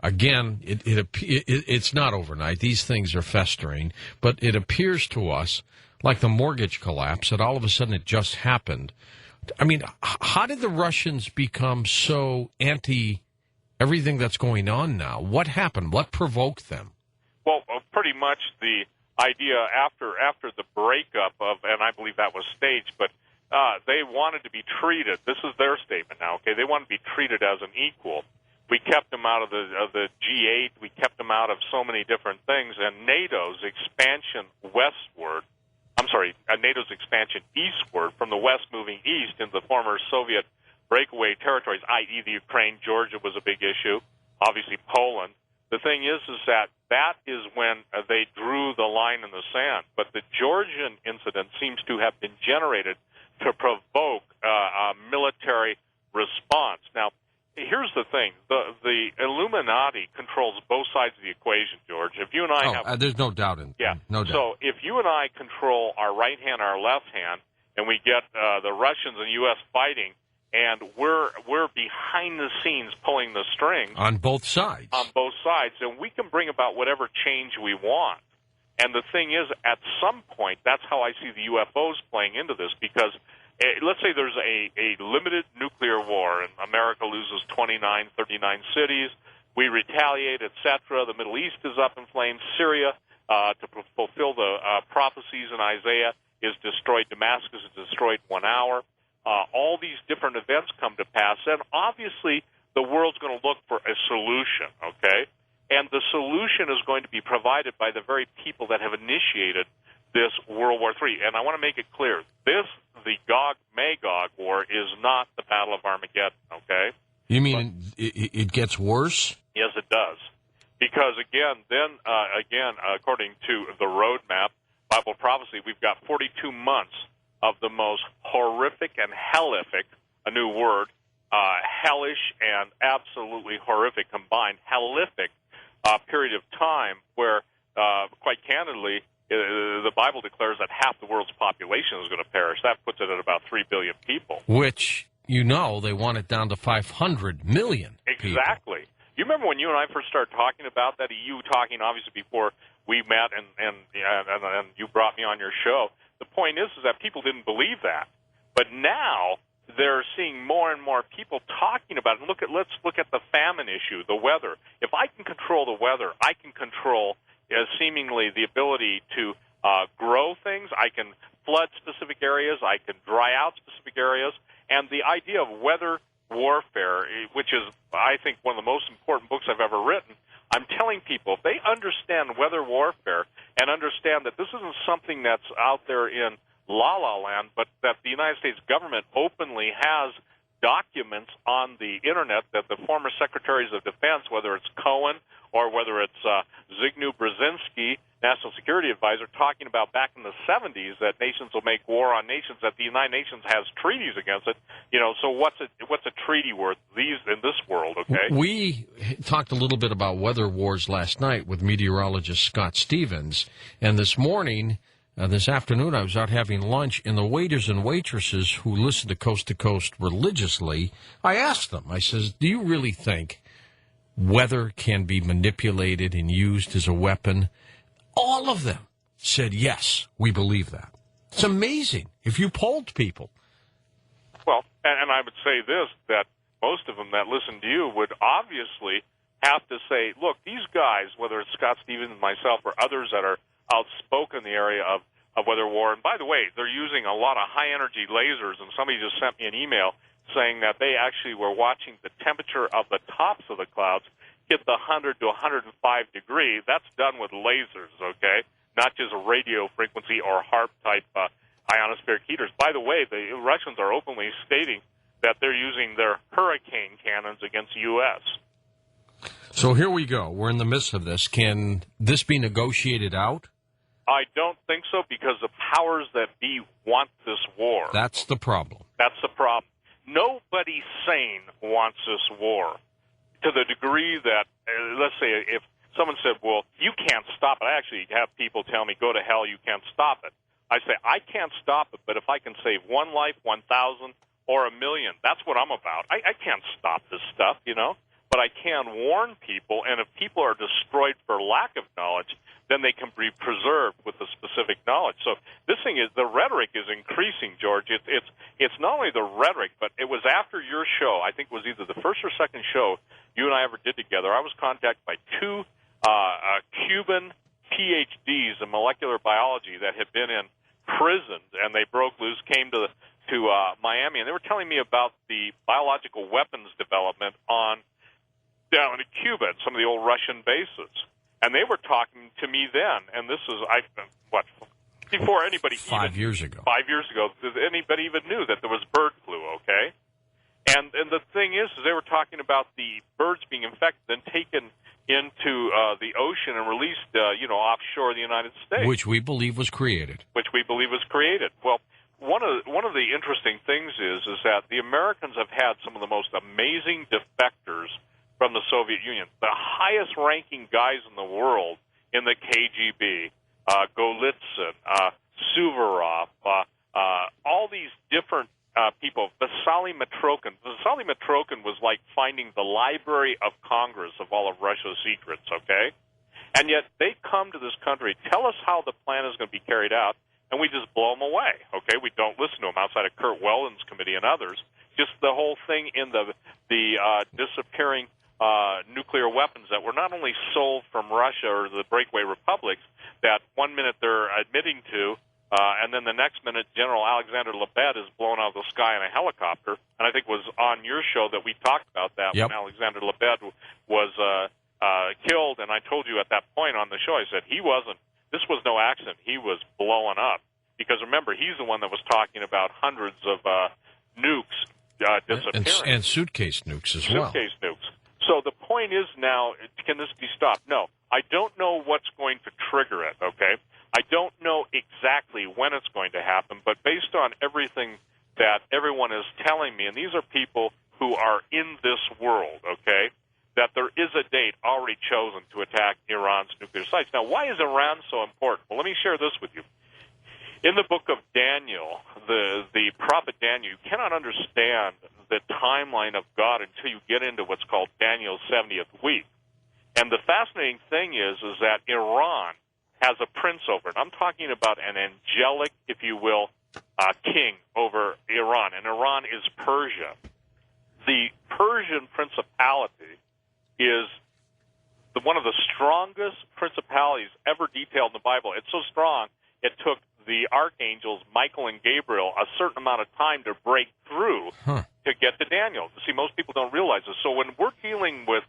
Again, it's not overnight. These things are festering, but it appears to us like the mortgage collapse that all of a sudden it just happened. I mean, how did the Russians become so anti everything that's going on now? What happened? What provoked them? Well, pretty much the idea after the breakup of, and I believe that was staged, but they wanted to be treated. This is their statement now. Okay, they wanted to be treated as an equal. We kept them out of the G8. We kept them out of so many different things, and NATO's expansion NATO's expansion eastward from the west moving east into the former Soviet breakaway territories, i.e. the Ukraine, Georgia was a big issue, obviously Poland. The thing is that is when they drew the line in the sand. But the Georgian incident seems to have been generated to provoke a military response. Now, here's the thing. The Illuminati controls both sides of the equation, George. If you and I there's no doubt in yeah. No doubt. So if you and I control our right hand, our left hand, and we get the Russians and U.S. fighting, and we're behind the scenes pulling the strings. On both sides. On both sides. And we can bring about whatever change we want. And the thing is, at some point, that's how I see the UFOs playing into this, because let's say there's a limited nuclear war, and America loses 29, 39 cities. We retaliate, etc. The Middle East is up in flames. Syria, to fulfill the prophecies in Isaiah, is destroyed. Damascus is destroyed in 1 hour. All these different events come to pass, and obviously the world's going to look for a solution, okay? And the solution is going to be provided by the very people that have initiated this World War III. And I want to make it clear, the Gog-Magog war is not the Battle of Armageddon, okay? You mean it gets worse? Yes, it does. Because, again, according to the roadmap, Bible prophecy, we've got 42 months of the most horrific and hellific, a new word, hellish and absolutely horrific combined, hellific period of time where, quite candidly, the Bible declares that half the world's population is going to perish. That puts it at about 3 billion people. Which, they want it down to 500 million people. Exactly. You remember when you and I first started talking about that, you talking obviously before we met and you brought me on your show. The point is that people didn't believe that. But now they're seeing more and more people talking about it. Let's look at the famine issue, the weather. If I can control the weather, I can control seemingly the ability to grow things. I can flood specific areas. I can dry out specific areas. And the idea of weather warfare, which is, I think, one of the most important books I've ever written, I'm telling people, if they understand weather warfare and understand that this isn't something that's out there in la-la land, but that the United States government openly has documents on the Internet that the former secretaries of defense, whether it's Cohen or whether it's Zygmunt Brzezinski, National Security Advisor, talking about back in the 70s that nations will make war on nations, that the United Nations has treaties against it. So what's a treaty worth in this world, okay? We talked a little bit about weather wars last night with meteorologist Scott Stevens, and this morning, this afternoon, I was out having lunch, and the waiters and waitresses who listen to Coast religiously, I asked them, I says, do you really think weather can be manipulated and used as a weapon? All of them said, yes, we believe that. It's amazing if you polled people. Well, and I would say this, that most of them that listen to you would obviously have to say, look, these guys, whether it's Scott Stevens, myself, or others that are outspoken in the area of weather war, and by the way, they're using a lot of high-energy lasers, and somebody just sent me an email saying that they actually were watching the temperature of the tops of the clouds hit the 100 to 105 degree. That's done with lasers, okay? Not just a radio frequency or HAARP-type ionospheric heaters. By the way, the Russians are openly stating that they're using their hurricane cannons against the U.S. So here we go. We're in the midst of this. Can this be negotiated out? I don't think so, because the powers that be want this war. That's the problem. That's the problem. Nobody sane wants this war. To the degree that, let's say, if someone said, well, you can't stop it. I actually have people tell me, go to hell, you can't stop it. I say, I can't stop it, but if I can save one life, 1,000, or 1,000,000, that's what I'm about. I can't stop this stuff, But but I can warn people, and if people are destroyed for lack of knowledge, then they can be preserved with the specific knowledge. So this thing is, the rhetoric is increasing, George. It's not only the rhetoric, but it was after your show, I think it was either the first or second show you and I ever did together, I was contacted by two Cuban PhDs in molecular biology that had been in prisons, and they broke loose, came to Miami, and they were telling me about the biological weapons development down in Cuba at some of the old Russian bases. And they were talking to me then, and this is, before anybody 5 years ago. 5 years ago, anybody even knew that there was bird flu, okay? And the thing is they were talking about the birds being infected and taken into the ocean and released, offshore the United States. Which we believe was created. Well, one of the interesting things is that the Americans have had some of the most amazing defectors from the Soviet Union. The highest-ranking guys in the world in the KGB, Golitsyn, Suvorov, all these different people. Vasily Mitrokhin. Vasily Mitrokhin was like finding the Library of Congress of all of Russia's secrets, okay? And yet they come to this country, tell us how the plan is going to be carried out, and we just blow them away, okay? We don't listen to them outside of Kurt Whelan's committee and others. Just the whole thing in the disappearing nuclear weapons that were not only sold from Russia or the breakaway republics that 1 minute they're admitting to, and then the next minute General Alexander Lebed is blown out of the sky in a helicopter. And I think it was on your show that we talked about that when Alexander Lebed was killed. And I told you at that point on the show, I said this was no accident. He was blowing up. Because remember, he's the one that was talking about hundreds of nukes disappearing. And suitcase nukes as well. Suitcase nukes. So the point is now, can this be stopped? No. I don't know what's going to trigger it, okay? I don't know exactly when it's going to happen, but based on everything that everyone is telling me, and these are people who are in this world, okay, that there is a date already chosen to attack Iran's nuclear sites. Now, why is Iran so important? Well, let me share this with you. In the book of Daniel, the prophet Daniel, you cannot understand the timeline of God until you get into what's called Daniel's 70th week. And the fascinating thing is that Iran has a prince over it. I'm talking about an angelic, if you will, king over Iran, and Iran is Persia. The Persian principality is one of the strongest principalities ever detailed in the Bible. It's so strong, it took the archangels, Michael and Gabriel, a certain amount of time to break through to get to Daniel. See, most people don't realize this. So when we're dealing with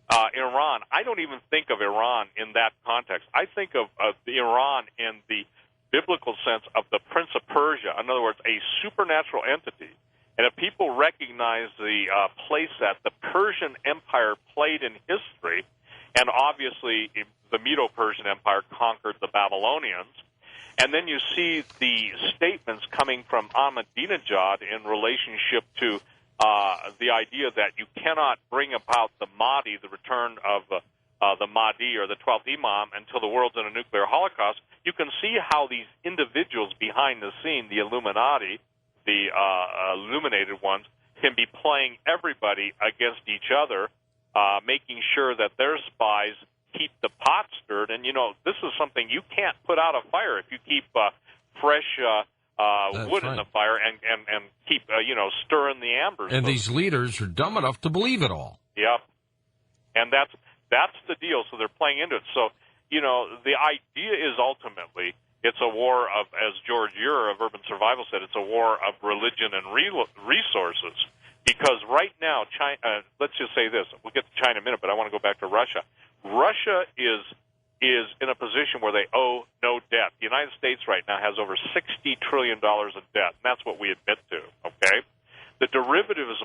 Iran, I don't even think of Iran in that context. I think of Iran in the biblical sense of the Prince of Persia, in other words, a supernatural entity. And if people recognize the place that the Persian Empire played in history, and obviously the Medo-Persian Empire conquered the Babylonians, and then you see the statements coming from Ahmadinejad in relationship to the idea that you cannot bring about the Mahdi, the return of the Mahdi or the 12th Imam, until the world's in a nuclear holocaust. You can see how these individuals behind the scene, the Illuminati, the illuminated ones, can be playing everybody against each other, making sure that their spies keep the pot stirred. And, this is something you can't put out a fire if you keep fresh wood in the fire and keep, stirring the embers. And these leaders are dumb enough to believe it all. Yep. And that's the deal. So they're playing into it. So, the idea is ultimately it's a war of, as George Ure of Urban Survival said, it's a war of religion and resources. Because right now, China, let's just say this. We'll get to China in a minute, but I want to go back to Russia. Russia is in a position where they owe no debt. The United States right now has over $60 trillion of debt, and that's what we admit to, okay? The derivative is